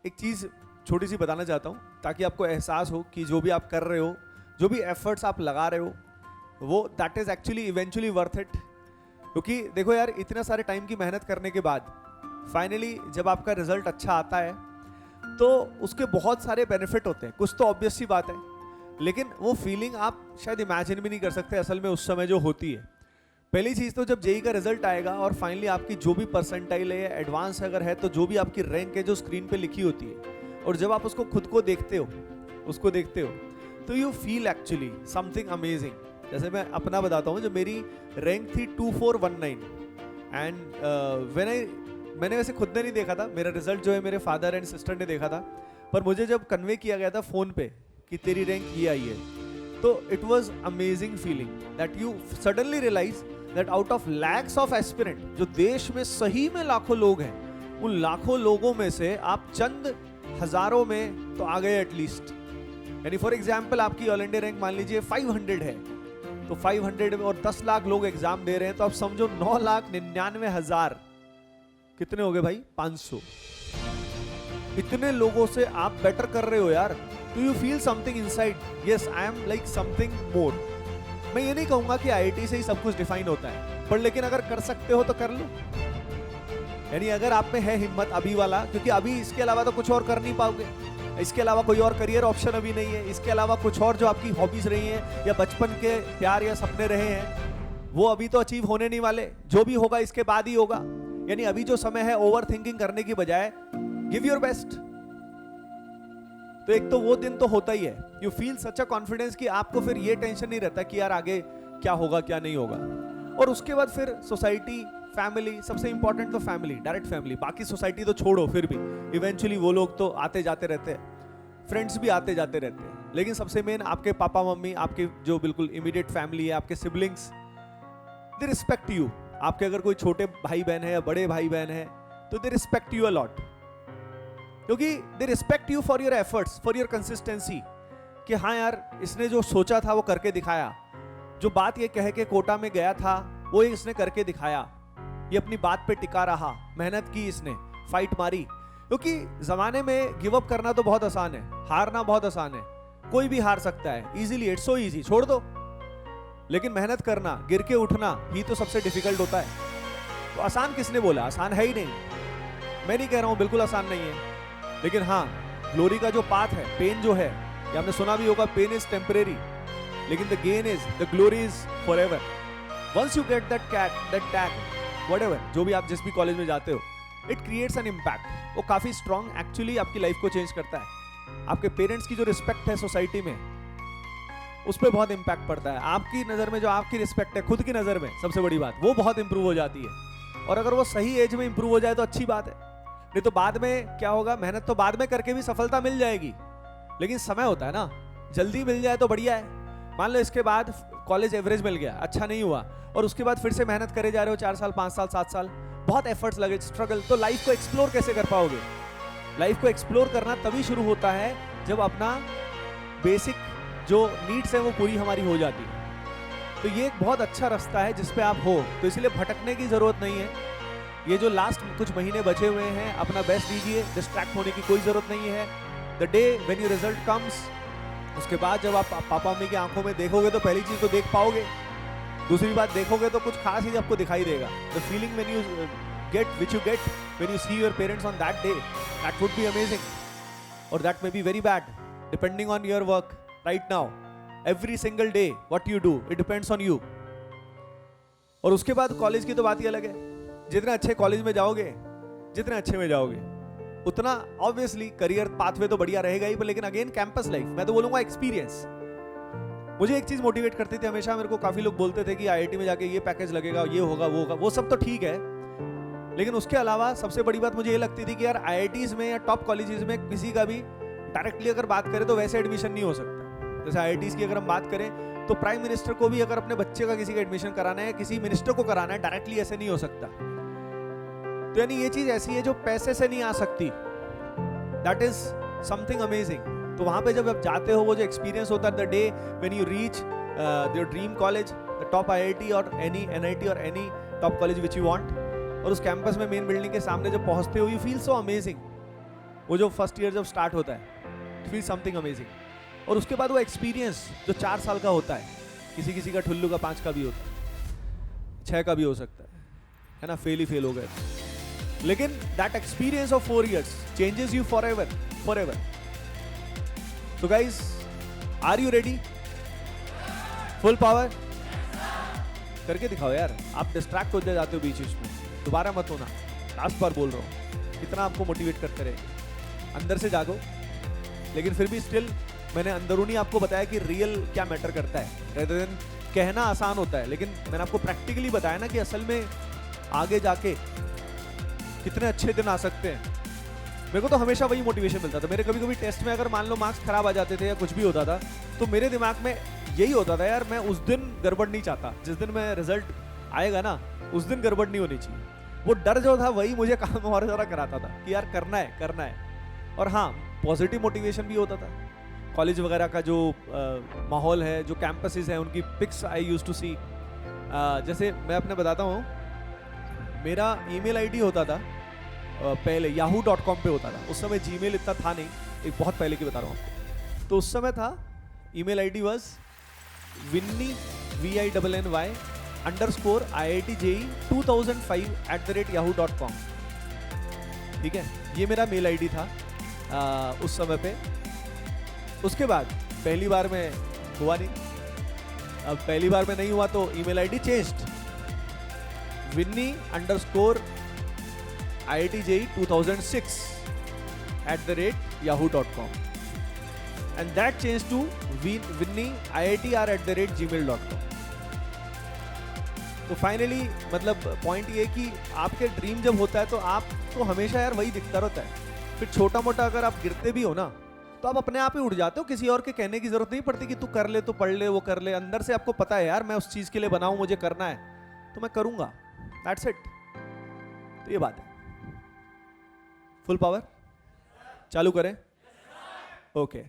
एक चीज़ छोटी सी बताना चाहता हूँ ताकि आपको एहसास हो कि जो भी आप कर रहे हो, जो भी एफर्ट्स आप लगा रहे हो, वो that is actually eventually worth it. क्योंकि देखो यार, इतने सारे टाइम की मेहनत करने के बाद फाइनली जब आपका रिजल्ट अच्छा आता है तो उसके बहुत सारे बेनिफिट होते हैं। कुछ तो ऑब्वियस सी बात है, लेकिन वो फीलिंग आप शायद इमेजिन भी नहीं कर सकते असल में उस समय जो होती है। पहली चीज़ तो जब जेई का रिजल्ट आएगा और फाइनली आपकी जो भी परसेंटाइल है, एडवांस अगर है तो जो भी आपकी रैंक है जो स्क्रीन पे लिखी होती है, और जब आप उसको खुद को देखते हो, उसको देखते हो, तो you feel actually something amazing. जैसे मैं अपना बताता हूँ, जब मेरी रैंक थी 2419 एंड मैंने वैसे खुद ने नहीं देखा था, मेरा रिजल्ट जो है मेरे फादर एंड सिस्टर ने देखा था, पर मुझे जब कन्वे किया गया था फ़ोन पे कि तेरी रैंक ये आई है, तो it was amazing feeling that you suddenly realise that out of lakhs of aspirant, जो देश में सही में लाखों लोग हैं, उन लाखों लोगों में से आप चंद हजारों में तो आ गए एटलीस्ट। यानी फॉर एग्जाम्पल आपकी ऑल इंडिया रैंक मान लीजिए 500 है, तो 500 में और 10 लाख लोग एग्जाम दे रहे हैं, तो आप समझो 9,99,000 कितने हो गए भाई? 500। इतने लोगों से आप बेटर कर रहे हो यार, तो you feel something inside, yes I am like something more. मैं ये नहीं कहूंगा कि आईआईटी से ही सब कुछ डिफाइन होता है, पर लेकिन अगर कर सकते हो तो कर लो। यानी अगर आप में है हिम्मत अभी वाला, क्योंकि अभी इसके अलावा तो कुछ और कर नहीं पाओगे, इसके अलावा कोई और करियर ऑप्शन अभी नहीं है, इसके अलावा कुछ और जो आपकी हॉबीज रही हैं या बचपन के प्यार या सपने रहे हैं, वो अभी तो अचीव होने नहीं वाले। जो भी होगा इसके बाद ही होगा। यानी अभी जो समय है ओवर थिंकिंग करने की बजाय गिव योर बेस्ट। तो एक तो वो दिन तो होता ही है, you feel such a confidence कि आपको फिर ये टेंशन नहीं रहता कि यार आगे क्या होगा क्या नहीं होगा। और उसके बाद फिर सोसाइटी, फैमिली, सबसे इंपॉर्टेंट तो फैमिली, डायरेक्ट फैमिली। बाकी सोसाइटी तो छोड़ो, फिर भी इवेंचुअली वो लोग तो आते जाते रहते हैं, फ्रेंड्स भी आते जाते रहते हैं, लेकिन सबसे मेन आपके पापा मम्मी, आपके जो बिल्कुल इमीडिएट फैमिली है, आपके सिबलिंग्स, दे रिस्पेक्ट यू। आपके अगर कोई छोटे भाई बहन है या बड़े भाई बहन है तो they respect you a lot, क्योंकि they respect you for your efforts, for your consistency, कि हाँ यार इसने जो सोचा था वो करके दिखाया, जो बात ये कह के कोटा में गया था वो इसने करके दिखाया, ये अपनी बात पे टिका रहा, मेहनत की इसने, फाइट मारी। क्योंकि जमाने में गिव अप करना तो बहुत आसान है, हारना बहुत आसान है, कोई भी हार सकता है इजीली, इट्स सो इजी, छोड़ दो। लेकिन मेहनत करना, गिर के उठना ही तो सबसे डिफिकल्ट होता है। तो आसान किसने बोला? आसान है ही नहीं। मैं नहीं कह रहा हूं बिल्कुल आसान नहीं है, लेकिन हाँ, ग्लोरी का जो पाथ है, पेन जो है, ये आपने सुना भी होगा, पेन इज टेम्परेरी लेकिन the gain is, the glory is forever. Once you get that tag, whatever, जो भी आप जिस भी कॉलेज में जाते हो, इट क्रिएट्स एन इम्पैक्ट। वो काफी स्ट्रॉन्ग एक्चुअली आपकी लाइफ को चेंज करता है। आपके पेरेंट्स की जो रिस्पेक्ट है सोसाइटी में, उस पर बहुत इंपैक्ट पड़ता है। आपकी नज़र में जो आपकी रिस्पेक्ट है, खुद की नज़र में सबसे बड़ी बात, वो बहुत इंप्रूव हो जाती है। और अगर वो सही एज में इंप्रूव हो जाए तो अच्छी बात है, नहीं तो बाद में क्या होगा, मेहनत तो बाद में करके भी सफलता मिल जाएगी, लेकिन समय होता है ना, जल्दी मिल जाए तो बढ़िया है। मान लो इसके बाद कॉलेज एवरेज मिल गया, अच्छा नहीं हुआ, और उसके बाद फिर से मेहनत करे जा रहे हो 4 साल 5 साल 7 साल, बहुत एफर्ट्स लगे, स्ट्रगल, तो लाइफ को एक्सप्लोर कैसे कर पाओगे? लाइफ को एक्सप्लोर करना तभी शुरू होता है जब अपना बेसिक जो नीड्स है वो पूरी हमारी हो जाती है। तो ये एक बहुत अच्छा रास्ता है जिस पे आप हो, तो इसलिए भटकने की जरूरत नहीं है। ये जो लास्ट कुछ महीने बचे हुए हैं, अपना बेस्ट दीजिए, डिस्ट्रैक्ट होने की कोई जरूरत नहीं है। The day when your result comes, उसके बाद जब आप पापा मम्मी की आंखों में देखोगे तो पहली चीज तो देख पाओगे, दूसरी बात देखोगे तो कुछ खास ही आपको दिखाई देगा। The feeling when you get which you get when you see your parents on that day, that would be amazing, और that may be very bad depending on your work right now. Every single day what you do, it depends on you. और उसके बाद college की तो बात ही अलग है। जितने अच्छे कॉलेज में जाओगे, जितने अच्छे में जाओगे, उतना ऑब्वियसली करियर पाथवे तो बढ़िया रहेगा ही, पर लेकिन अगेन कैंपस लाइफ, मैं तो बोलूंगा एक्सपीरियंस। मुझे एक चीज मोटिवेट करती थी हमेशा, मेरे को काफी लोग बोलते थे कि आईआईटी में जाके ये पैकेज लगेगा, ये होगा, वो होगा, वो सब तो ठीक है, लेकिन उसके अलावा सबसे बड़ी बात मुझे ये लगती थी कि यार आईआईटीज में या टॉप कॉलेजेस में किसी का भी डायरेक्टली अगर बात करें तो वैसे एडमिशन नहीं हो सकता। जैसे आईआईटीज की अगर हम बात करें तो प्राइम मिनिस्टर को भी अगर अपने बच्चे का किसी का एडमिशन कराना है, किसी मिनिस्टर को कराना है, डायरेक्टली ऐसे नहीं हो सकता। तो यानी ये चीज ऐसी है जो पैसे से नहीं आ सकती, दैट इज समथिंग अमेजिंग। तो वहां पे जब आप जाते हो, वो जो एक्सपीरियंस होता है, the day when you reach your dream college, the top IIT और एनी एनआईटी और any top college which you want, और उस कैंपस में मेन बिल्डिंग के सामने जब पहुंचते हो, यू फील सो अमेजिंग। वो जो फर्स्ट ईयर जब स्टार्ट होता है, फील समथिंग अमेजिंग। और उसके बाद वो एक्सपीरियंस जो 4 साल का होता है, किसी किसी का ठुल्लू का 5 का भी होता है, 6 का भी हो सकता है ना, फेल ही फेल हो गए। लेकिन that experience of 4 years changes you forever. तो guys, are you ready? Full power करके दिखाओ यार। आप डिस्ट्रैक्ट होते जाते हो बीच में, दोबारा मत होना। लास्ट बार बोल रहा हूँ, कितना आपको मोटिवेट करते रहे, अंदर से जागो। लेकिन फिर भी स्टिल मैंने अंदरूनी आपको बताया कि रियल क्या मैटर करता है, रेदर देन कहना आसान होता है, लेकिन मैंने आपको प्रैक्टिकली बताया ना कि असल में आगे जाके कितने अच्छे दिन आ सकते हैं। मेरे को तो हमेशा वही मोटिवेशन मिलता था। मेरे कभी कभी टेस्ट में अगर मान लो मार्क्स खराब आ जाते थे या कुछ भी होता था, तो मेरे दिमाग में यही होता था, यार मैं उस दिन गड़बड़ नहीं चाहता, जिस दिन मैं रिजल्ट आएगा ना उस दिन गड़बड़ नहीं होनी चाहिए। वो डर जो था वही मुझे काम और ज़्यादा कराता था कि यार करना है। और हाँ, पॉजिटिव मोटिवेशन भी होता था। कॉलेज वगैरह का जो माहौल है, जो कैंपसेस हैं, उनकी पिक्स आई यूज टू सी। जैसे मैं अपने बताता हूँ, मेरा ईमेल आईडी होता था पहले yahoo.com पे होता था। उस समय जीमेल इतना था नहीं, एक बहुत पहले की बता रहा हूँ आपको। तो उस समय था email ID was Vinny VINNY_IITJE2005 ठीक है, ये मेरा मेल आईडी था उस समय पे। उसके बाद पहली बार में हुआ नहीं। अब पहली बार में नहीं हुआ तो email ID changed, winnie_IITJE2006@yahoo.com and that changed to winnieIITR@gmail.com। तो फाइनली मतलब पॉइंट ये कि आपके ड्रीम जब होता है तो आपको हमेशा यार वही दिखता रहता है। फिर छोटा मोटा अगर आप गिरते भी हो ना, तो आप अपने आप ही उठ जाते हो, किसी और के कहने की जरूरत नहीं पड़ती कि तू कर ले, तो पढ़ ले, वो कर ले। अंदर से आपको पता है यार मैं उस चीज के लिए बनाऊं, मुझे करना है तो मैं करूंगा, दैट्स इट। तो ये बात है। फुल पावर चालू करें? ओके।